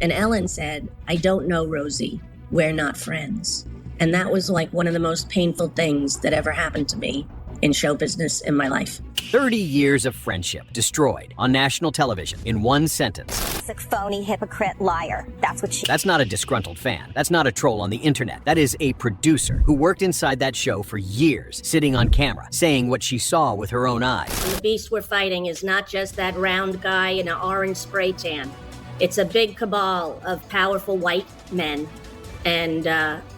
And Ellen said, "I don't know, Rosie. We're not friends." And that was like one of the most painful things that ever happened to me in show business in my life. 30 years of friendship destroyed on national television in one sentence. Sick, phony, hypocrite, liar. That's what she... That's not a disgruntled fan. That's not a troll on the internet. That is a producer who worked inside that show for years, sitting on camera, saying what she saw with her own eyes. And the beast we're fighting is not just that round guy in an orange spray tan. It's a big cabal of powerful white men. And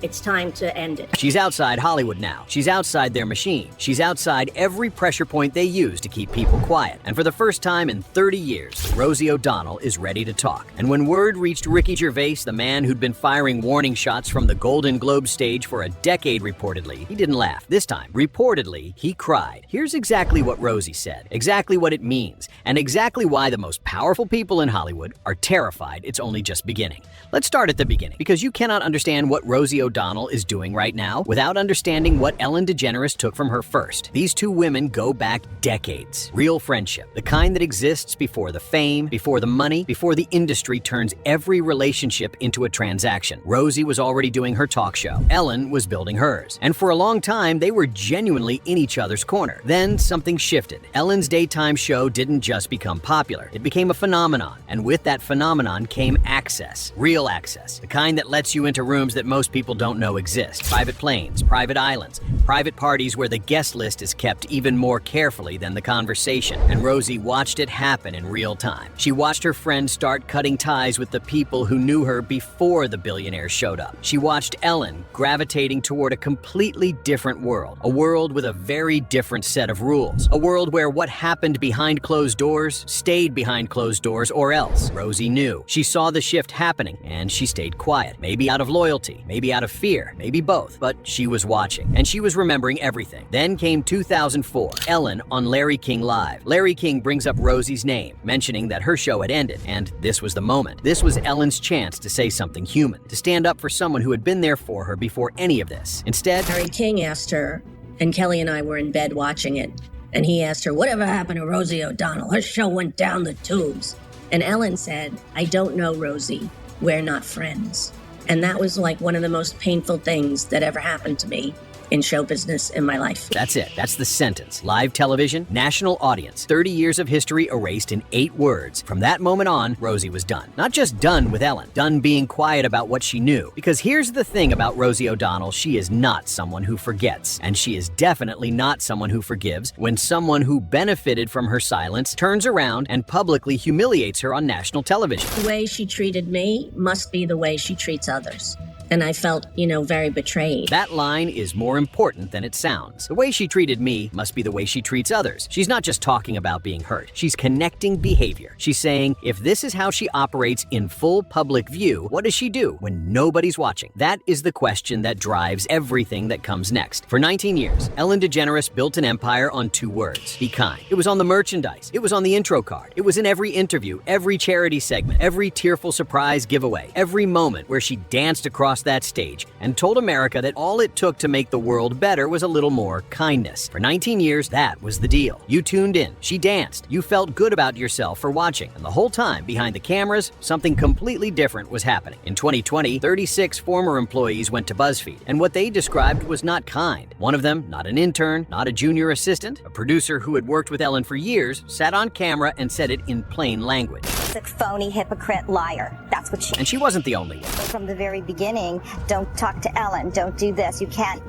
it's time to end it. She's outside Hollywood now. She's outside their machine. She's outside every pressure point they use to keep people quiet. And for the first time in 30 years, Rosie O'Donnell is ready to talk. And when word reached Ricky Gervais, the man who'd been firing warning shots from the Golden Globe stage for a decade reportedly, he didn't laugh. This time, reportedly, he cried. Here's exactly what Rosie said, exactly what it means, and exactly why the most powerful people in Hollywood are terrified it's only just beginning. Let's start at the beginning, because you cannot understand what Rosie O'Donnell is doing right now without understanding what Ellen DeGeneres took from her first. These two women go back decades. Real friendship, the kind that exists before the fame, before the money, before the industry turns every relationship into a transaction. Rosie was already doing her talk show. Ellen was building hers. And for a long time, they were genuinely in each other's corner. Then something shifted. Ellen's daytime show didn't just become popular. It became a phenomenon. And with that phenomenon came access. Real access. The kind that lets you into rooms that most people don't know exist. Private planes, private islands, private parties where the guest list is kept even more carefully than the conversation. And Rosie watched it happen in real time. She watched her friends start cutting ties with the people who knew her before the billionaires showed up. She watched Ellen gravitating toward a completely different world. A world with a very different set of rules. A world where what happened behind closed doors stayed behind closed doors, or else. Rosie knew. She saw the shift happening and she stayed quiet. Maybe out of loyalty, maybe out of fear, maybe both, but she was watching, and she was remembering everything. Then came 2004, Ellen on Larry King Live. Larry King brings up Rosie's name, mentioning that her show had ended, and this was the moment. This was Ellen's chance to say something human, to stand up for someone wwho had been there for her before any of this. Instead, Larry King asked her, and Kelly and I were in bed watching it, and he asked her, "Whatever happened to Rosie O'Donnell? Her show went down the tubes." And Ellen said, "I don't know, Rosie. We're not friends." And that was like one of the most painful things that ever happened to me in show business in my life. That's it. That's the sentence. Live television, national audience, 30 years of history erased in 8 words. From that moment on, Rosie was done. Not just done with Ellen, done being quiet about what she knew. Because here's the thing about Rosie O'Donnell, she is not someone who forgets. And she is definitely not someone who forgives when someone who benefited from her silence turns around and publicly humiliates her on national television. The way she treated me must be the way she treats others. And I felt, very betrayed. That line is more important than it sounds. The way she treated me must be the way she treats others. She's not just talking about being hurt. She's connecting behavior. She's saying, if this is how she operates in full public view, what does she do when nobody's watching? That is the question that drives everything that comes next. For 19 years, Ellen DeGeneres built an empire on 2 words: be kind. It was on the merchandise. It was on the intro card. It was in every interview, every charity segment, every tearful surprise giveaway, every moment where she danced across that stage and told America that all it took to make the world better was a little more kindness. For 19 years, that was the deal. You tuned in, she danced, you felt good about yourself for watching, and the whole time behind the cameras, something completely different was happening. In 2020, 36 former employees went to BuzzFeed, and what they described was not kind. One of them, not an intern, not a junior assistant, a producer who had worked with Ellen for years, sat on camera and said it in plain language. Sick, phony, hypocrite, liar. That's what she... And she wasn't the only one. From the very beginning, don't talk to Ellen, don't do this. You can't,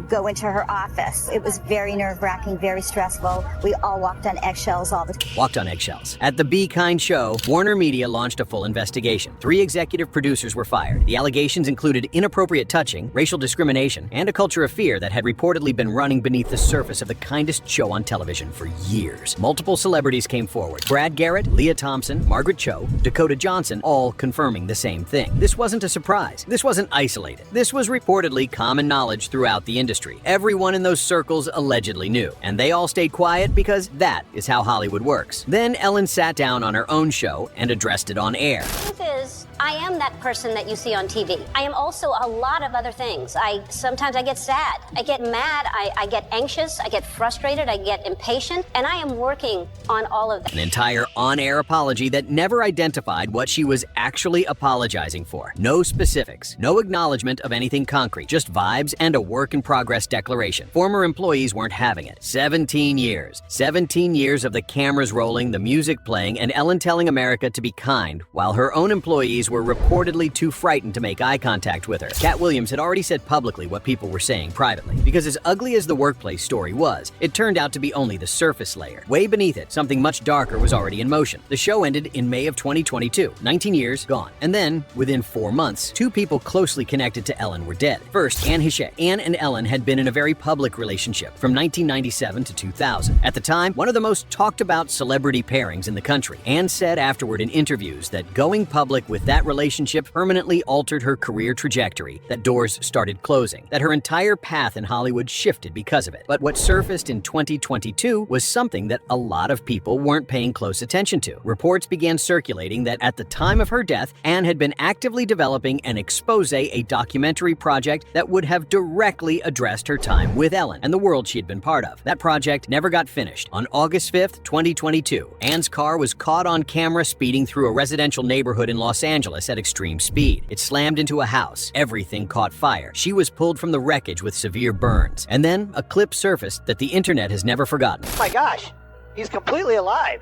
go into her office. It was very nerve-wracking, very stressful. We all walked on eggshells all the time. Walked on eggshells. At the Be Kind show, Warner Media launched a full investigation. 3 executive producers were fired. The allegations included inappropriate touching, racial discrimination, and a culture of fear that had reportedly been running beneath the surface of the kindest show on television for years. Multiple celebrities came forward. Brad Garrett, Leah Thompson, Margaret Cho, Dakota Johnson, all confirming the same thing. This wasn't a surprise. This wasn't isolated. This was reportedly common knowledge throughout the industry. Everyone in those circles allegedly knew, and they all stayed quiet because that is how Hollywood works. Then Ellen sat down on her own show and addressed it on air. The truth is, I am that person that you see on TV. I am also a lot of other things. Sometimes I get sad, I get mad, I get anxious, I get frustrated, I get impatient, and I am working on all of that. An entire on-air apology that never identified what she was actually apologizing for. No specifics, no acknowledgement of anything concrete, just vibes and a work-in-progress declaration. Former employees weren't having it. 17 years. 17 years of the cameras rolling, the music playing, and Ellen telling America to be kind, while her own employees were reportedly too frightened to make eye contact with her. Cat Williams had already said publicly what people were saying privately, because as ugly as the workplace story was, it turned out to be only the surface layer. Way beneath it, something much darker was already in motion. The show ended in May of 2022. 19 years gone. And then, within 4 months, two people closely connected to Ellen were dead. First, Anne Hichet. Anne and Ellen had been in a very public relationship from 1997 to 2000. At the time, one of the most talked about celebrity pairings in the country. Anne said afterward in interviews that going public with that relationship permanently altered her career trajectory, that doors started closing, that her entire path in Hollywood shifted because of it. But what surfaced in 2022 was something that a lot of people weren't paying close attention to. Reports began circulating that at the time of her death, Anne had been actively developing an exposé, a documentary project that would have directly addressed her time with Ellen and the world she had been part of. That project never got finished. On August 5th, 2022, Anne's car was caught on camera speeding through a residential neighborhood in Los Angeles at extreme speed. It slammed into a house. Everything caught fire. She was pulled from the wreckage with severe burns. And then a clip surfaced that the internet has never forgotten. Oh my gosh, he's completely alive.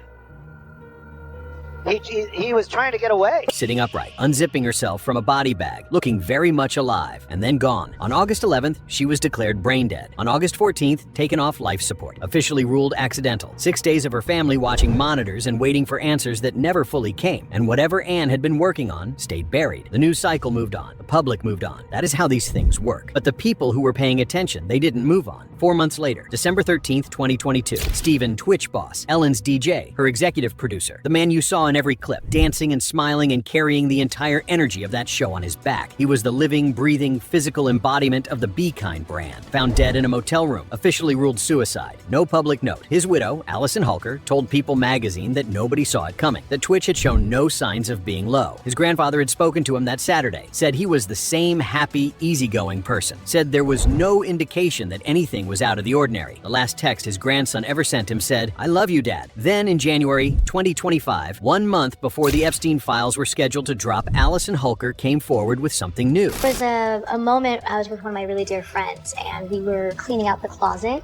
He was trying to get away. Sitting upright, unzipping herself from a body bag, looking very much alive, and then gone. On August 11th, she was declared brain dead. On August 14th, taken off life support, officially ruled accidental. 6 days of her family watching monitors and waiting for answers that never fully came. And whatever Anne had been working on stayed buried. The news cycle moved on. The public moved on. That is how these things work. But the people who were paying attention, they didn't move on. 4 months later, December 13th, 2022, Steven Twitch Boss, Ellen's DJ, her executive producer, the man you saw in every clip, dancing and smiling and carrying the entire energy of that show on his back. He was the living, breathing, physical embodiment of the Be-Kind brand. Found dead in a motel room, officially ruled suicide. No public note. His widow, Allison Hulker, told People magazine that nobody saw it coming, that Twitch had shown no signs of being low. His grandfather had spoken to him that Saturday, said he was the same happy, easygoing person, said there was no indication that anything was out of the ordinary. The last text his grandson ever sent him said, "I love you, Dad." Then in January 2025, 1 month before the Epstein files were scheduled to drop, Allison Hulker came forward with something new. It was a moment I was with one of my really dear friends, and we were cleaning out the closet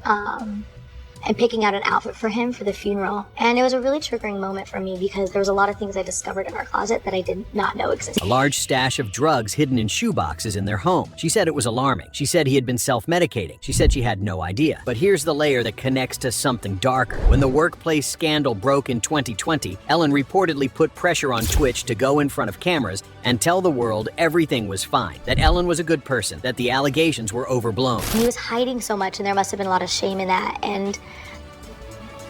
and picking out an outfit for him for the funeral. And it was a really triggering moment for me because there was a lot of things I discovered in our closet that I did not know existed. A large stash of drugs hidden in shoeboxes in their home. She said it was alarming. She said he had been self-medicating. She said she had no idea. But here's the layer that connects to something darker. When the workplace scandal broke in 2020, Ellen reportedly put pressure on Twitch to go in front of cameras and tell the world everything was fine, that Ellen was a good person, that the allegations were overblown. He was hiding so much, and there must have been a lot of shame in that. And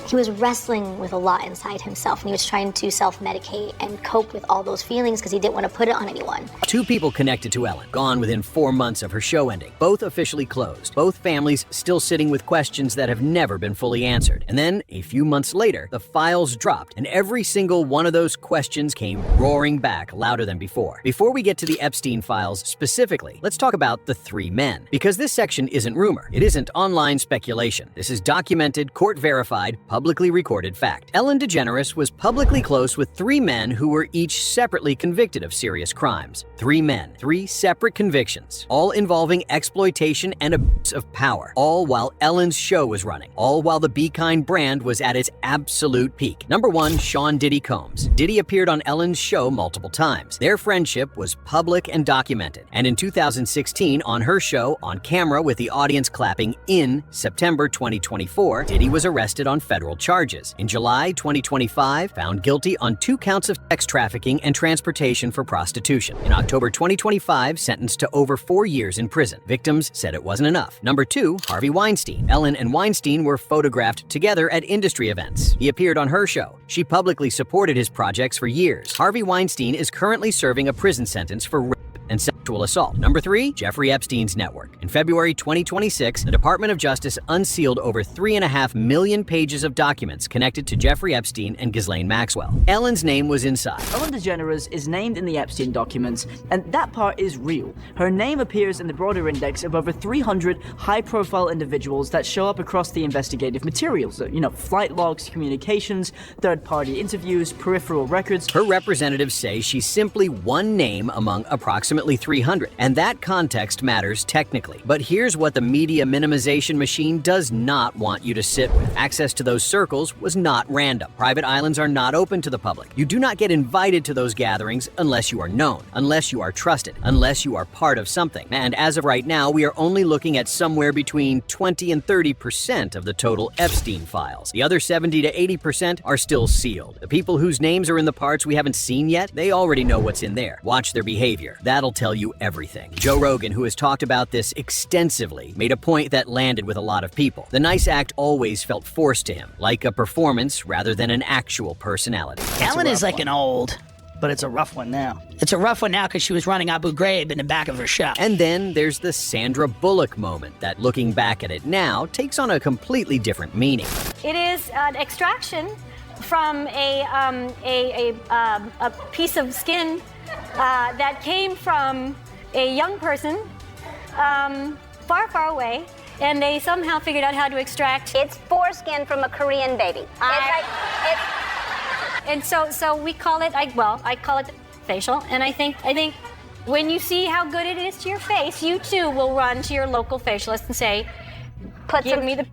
he was wrestling with a lot inside himself, and he was trying to self-medicate and cope with all those feelings because he didn't want to put it on anyone. Two people connected to Ellen, gone within 4 months of her show ending. Both officially closed. Both families still sitting with questions that have never been fully answered. And then, a few months later, the files dropped, and every single one of those questions came roaring back louder than before. Before we get to the Epstein files specifically, let's talk about the three men. Because this section isn't rumor. It isn't online speculation. This is documented, court-verified, publicly recorded fact. Ellen DeGeneres was publicly close with three men who were each separately convicted of serious crimes. Three men, three separate convictions, all involving exploitation and abuse of power, all while Ellen's show was running, all while the Be-Kind brand was at its absolute peak. Number one, Sean Diddy Combs. Diddy appeared on Ellen's show multiple times. Their friendship was public and documented. And in 2016, on her show, on camera with the audience clapping in September 2024, Diddy was arrested on federal charges. In July 2025, found guilty on 2 counts of sex trafficking and transportation for prostitution. In October 2025, sentenced to over 4 years in prison. Victims said it wasn't enough. Number 2, Harvey Weinstein. Ellen and Weinstein were photographed together at industry events. He appeared on her show. She publicly supported his projects for years. Harvey Weinstein is currently serving a prison sentence for rape. and sexual assault. Number 3, Jeffrey Epstein's network. In February 2026, the Department of Justice unsealed over 3.5 million pages of documents connected to Jeffrey Epstein and Ghislaine Maxwell. Ellen's name was inside. Ellen DeGeneres is named in the Epstein documents, and that part is real. Her name appears in the broader index of over 300 high-profile individuals that show up across the investigative materials. Flight logs, communications, third-party interviews, peripheral records. Her representatives say she's simply one name among approximately 300, and that context matters technically. But here's what the media minimization machine does not want you to sit with. Access to those circles was not random. Private islands are not open to the public. You do not get invited to those gatherings unless you are known, unless you are trusted, unless you are part of something. And as of right now, we are only looking at somewhere between 20 and 30% of the total Epstein files. The other 70 to 80% are still sealed. The people whose names are in the parts we haven't seen yet, they already know what's in there. Watch their behavior. That'll tell you everything. Joe Rogan, who has talked about this extensively, made a point that landed with a lot of people. The nice act always felt forced to him, like a performance rather than an actual personality. Ellen is like an old, but it's a rough one now. It's a rough one now because she was running Abu Ghraib in the back of her shop. And then there's the Sandra Bullock moment that, looking back at it now, takes on a completely different meaning. It is an extraction from a piece of skin that came from a young person far, far away, and they somehow figured out how to extract. It's foreskin from a Korean baby. And so we call it, I call it facial, and I think when you see how good it is to your face, you too will run to your local facialist and say, give me the...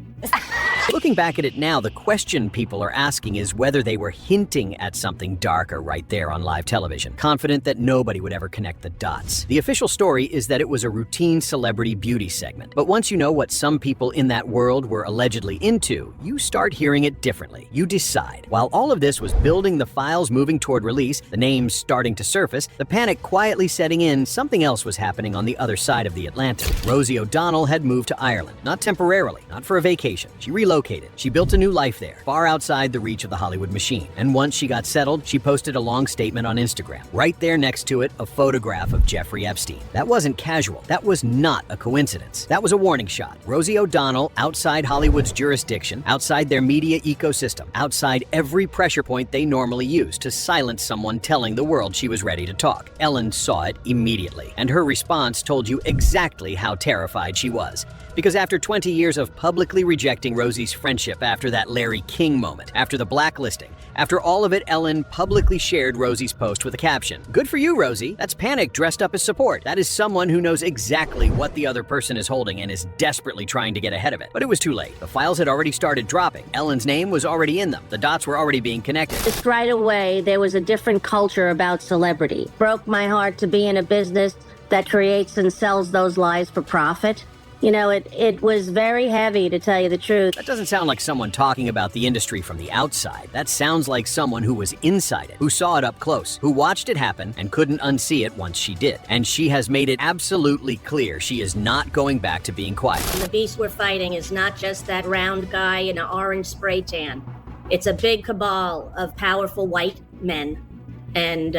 Looking back at it now, the question people are asking is whether they were hinting at something darker right there on live television, confident that nobody would ever connect the dots. The official story is that it was a routine celebrity beauty segment. But once you know what some people in that world were allegedly into, you start hearing it differently. You decide. While all of this was building, the files moving toward release, the names starting to surface, the panic quietly setting in, something else was happening on the other side of the Atlantic. Rosie O'Donnell had moved to Ireland, not temporarily, not for a vacation. She relocated. She built a new life there, far outside the reach of the Hollywood machine. And once she got settled, she posted a long statement on Instagram. Right there next to it, a photograph of Jeffrey Epstein. That wasn't casual. That was not a coincidence. That was a warning shot. Rosie O'Donnell, outside Hollywood's jurisdiction, outside their media ecosystem, outside every pressure point they normally use to silence someone telling the world she was ready to talk. Ellen saw it immediately, and her response told you exactly how terrified she was. Because after 20 years of publicly rejecting Rosie's friendship after that Larry King moment, after the blacklisting, after all of it, Ellen publicly shared Rosie's post with a caption. Good for you, Rosie. That's panic dressed up as support. That is someone who knows exactly what the other person is holding and is desperately trying to get ahead of it. But it was too late. The files had already started dropping. Ellen's name was already in them. The dots were already being connected. Just right away, there was a different culture about celebrity. Broke my heart to be in a business that creates and sells those lies for profit. It was very heavy, to tell you the truth. That doesn't sound like someone talking about the industry from the outside. That sounds like someone who was inside it, who saw it up close, who watched it happen and couldn't unsee it once she did. And she has made it absolutely clear she is not going back to being quiet. The beast we're fighting is not just that round guy in an orange spray tan. It's a big cabal of powerful white men. And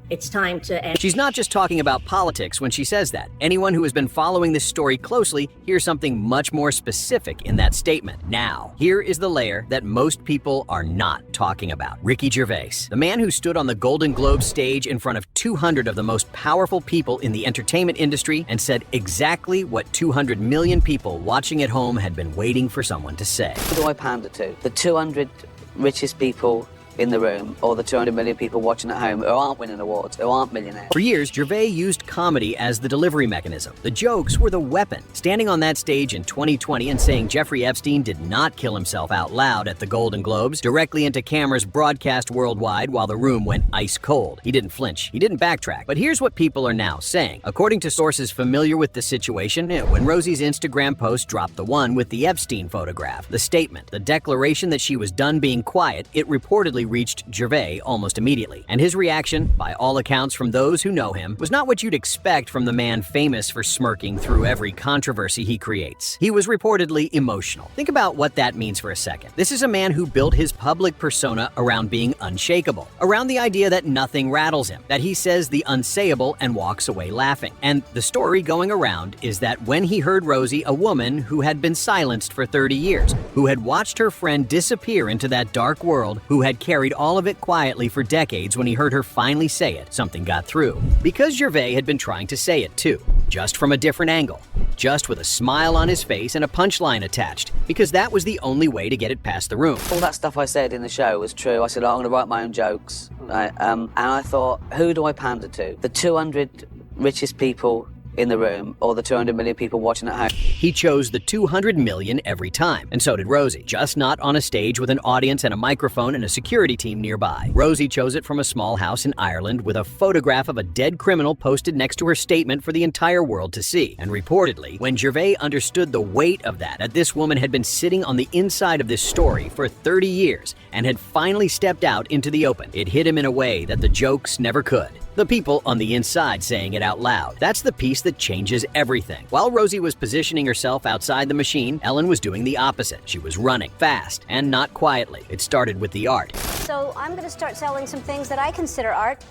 it's time to end. She's not just talking about politics when she says that. Anyone who has been following this story closely hears something much more specific in that statement. Now, here is the layer that most people are not talking about. Ricky Gervais, the man who stood on the Golden Globe stage in front of 200 of the most powerful people in the entertainment industry and said exactly what 200 million people watching at home had been waiting for someone to say. Who do I pander to? The 200 richest people in the room, or the 200 million people watching at home who aren't winning awards, who aren't millionaires. For years, Gervais used comedy as the delivery mechanism. The jokes were the weapon. Standing on that stage in 2020 and saying Jeffrey Epstein did not kill himself out loud at the Golden Globes, directly into cameras broadcast worldwide while the room went ice cold. He didn't flinch. He didn't backtrack. But here's what people are now saying. According to sources familiar with the situation, when Rosie's Instagram post dropped the one with the Epstein photograph, the statement, the declaration that she was done being quiet, it reportedly reportedly reached Gervais almost immediately, and his reaction, by all accounts from those who know him, was not what you'd expect from the man famous for smirking through every controversy he creates. He was reportedly emotional. Think about what that means for a second. This is a man who built his public persona around being unshakable, around the idea that nothing rattles him, that he says the unsayable and walks away laughing. And the story going around is that when he heard Rosie, a woman who had been silenced for 30 years, who had watched her friend disappear into that dark world, who had carried all of it quietly for decades, when he heard her finally say it, something got through. Because Gervais had been trying to say it too, just from a different angle, just with a smile on his face and a punchline attached, because that was the only way to get it past the room. All that stuff I said in the show was true. I said, I'm going to write my own jokes. Right? And I thought, who do I pander to? The 200 richest people in the room, or the 200 million people watching at home? He chose the 200 million every time, and so did Rosie, just not on a stage with an audience and a microphone and a security team nearby. Rosie chose it from a small house in Ireland with a photograph of a dead criminal posted next to her statement for the entire world to see. And reportedly, when Gervais understood the weight of that this woman had been sitting on the inside of this story for 30 years and had finally stepped out into the open, it hit him in a way that the jokes never could. The people on the inside saying it out loud. That's the piece that changes everything. While Rosie was positioning herself outside the machine, Ellen was doing the opposite. She was running fast and not quietly. It started with the art. So I'm going to start selling some things that I consider art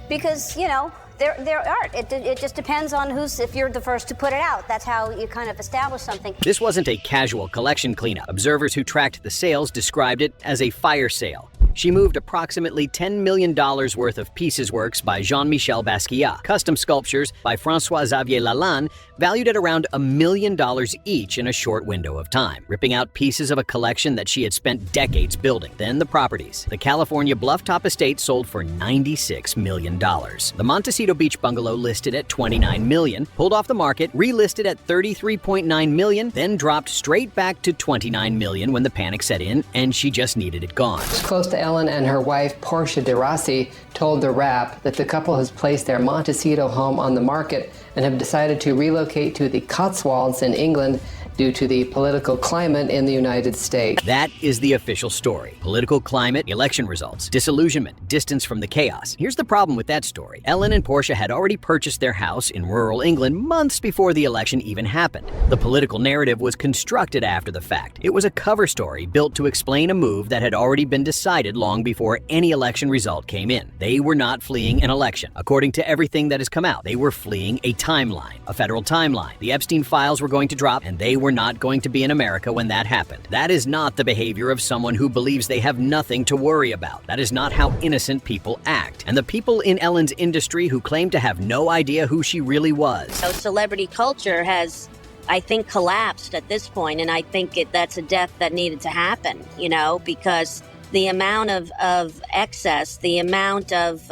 because, you know, they're art. It just depends on if you're the first to put it out. That's how you kind of establish something. This wasn't a casual collection cleanup. Observers who tracked the sales described it as a fire sale. She moved approximately $10 million worth of pieces works by Jean-Michel Basquiat, custom sculptures by François-Xavier Lalande, valued at around $1 million each in a short window of time, ripping out pieces of a collection that she had spent decades building. Then the properties. The California Bluff-Top estate sold for $96 million. The Montecito Beach bungalow listed at $29 million, pulled off the market, relisted at $33.9 million, then dropped straight back to $29 million when the panic set in, and she just needed it gone. Close to Ellen and her wife, Portia de Rossi, told The Wrap that the couple has placed their Montecito home on the market and have decided to relocate to the Cotswolds in England due to the political climate in the United States. That is the official story. Political climate, election results, disillusionment, distance from the chaos. Here's the problem with that story. Ellen and Portia had already purchased their house in rural England months before the election even happened. The political narrative was constructed after the fact. It was a cover story built to explain a move that had already been decided long before any election result came in. They were not fleeing an election. According to everything that has come out, they were fleeing a timeline, a federal timeline. The Epstein files were going to drop, and they were not going to be in America when that happened. That is not the behavior of someone who believes they have nothing to worry about. That is not how innocent people act. And the people in Ellen's industry who claim to have no idea who she really was. So celebrity culture has, I think, collapsed at this point, and I think that's a death that needed to happen, you know, because the amount of excess, the amount of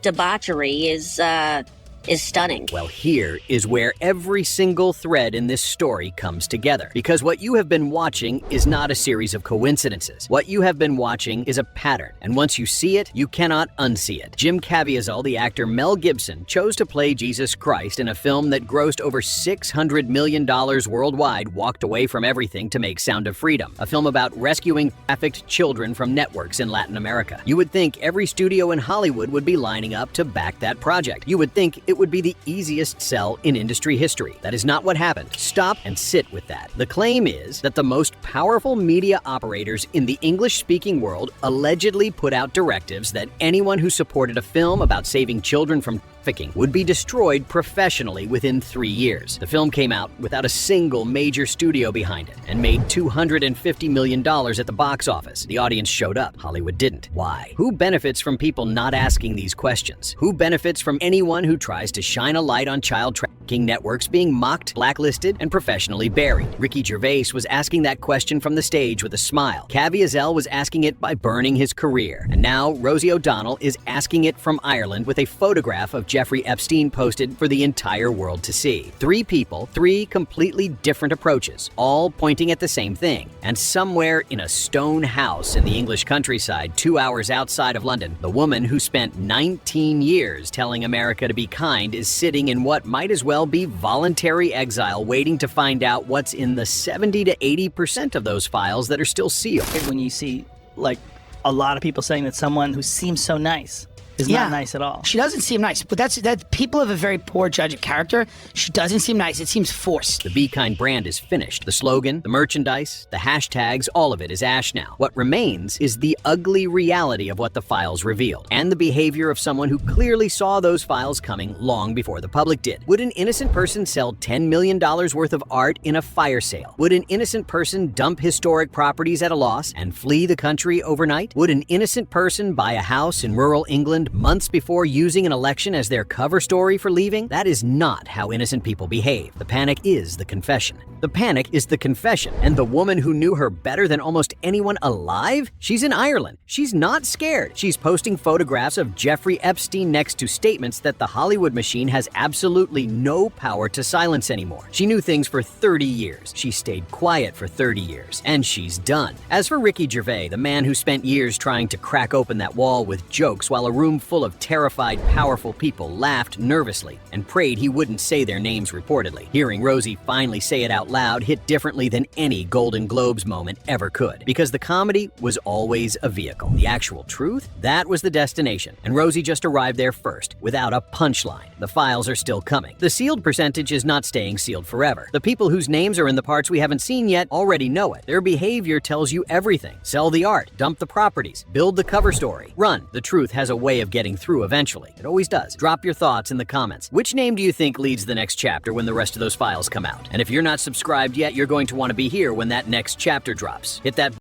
debauchery is stunning. Well, here is where every single thread in this story comes together. Because what you have been watching is not a series of coincidences. What you have been watching is a pattern. And once you see it, you cannot unsee it. Jim Caviezel, the actor Mel Gibson, chose to play Jesus Christ in a film that grossed over $600 million worldwide, walked away from everything to make Sound of Freedom, a film about rescuing trafficked children from networks in Latin America. You would think every studio in Hollywood would be lining up to back that project. You would think it would be the easiest sell in industry history. That is not what happened. Stop and sit with that. The claim is that the most powerful media operators in the English-speaking world allegedly put out directives that anyone who supported a film about saving children from trafficking would be destroyed professionally within 3 years. The film came out without a single major studio behind it and made $250 million at the box office. The audience showed up. Hollywood didn't. Why? Who benefits from people not asking these questions? Who benefits from anyone who tries to shine a light on child trafficking networks being mocked, blacklisted, and professionally buried? Ricky Gervais was asking that question from the stage with a smile. Caviezel was asking it by burning his career. And now Rosie O'Donnell is asking it from Ireland with a photograph of Jeffrey Epstein posted for the entire world to see. 3 people, 3 completely different approaches, all pointing at the same thing. And somewhere in a stone house in the English countryside, 2 hours outside of London, the woman who spent 19 years telling America to be kind is sitting in what might as well be voluntary exile, waiting to find out what's in the 70 to 80% of those files that are still sealed. When you see like a lot of people saying that someone who seems so nice is not nice at all. She doesn't seem nice, but that people have a very poor judge of character. She doesn't seem nice. It seems forced. The Be Kind brand is finished. The slogan, the merchandise, the hashtags, all of it is ash now. What remains is the ugly reality of what the files revealed, and the behavior of someone who clearly saw those files coming long before the public did. Would an innocent person sell $10 million worth of art in a fire sale? Would an innocent person dump historic properties at a loss and flee the country overnight? Would an innocent person buy a house in rural England months before using an election as their cover story for leaving? That is not how innocent people behave. The panic is the confession. The panic is the confession. And the woman who knew her better than almost anyone alive? She's in Ireland. She's not scared. She's posting photographs of Jeffrey Epstein next to statements that the Hollywood machine has absolutely no power to silence anymore. She knew things for 30 years. She stayed quiet for 30 years. And she's done. As for Ricky Gervais, the man who spent years trying to crack open that wall with jokes while a room full of terrified, powerful people laughed nervously and prayed he wouldn't say their names reportedly. Hearing Rosie finally say it out loud hit differently than any Golden Globes moment ever could, because the comedy was always a vehicle. The actual truth, that was the destination, and Rosie just arrived there first, without a punchline. The files are still coming. The sealed percentage is not staying sealed forever. The people whose names are in the parts we haven't seen yet already know it. Their behavior tells you everything. Sell the art, dump the properties, build the cover story, run. The truth has a way of getting through eventually. It always does. Drop your thoughts in the comments. Which name do you think leads the next chapter when the rest of those files come out? And if you're not subscribed yet, you're going to want to be here when that next chapter drops. Hit that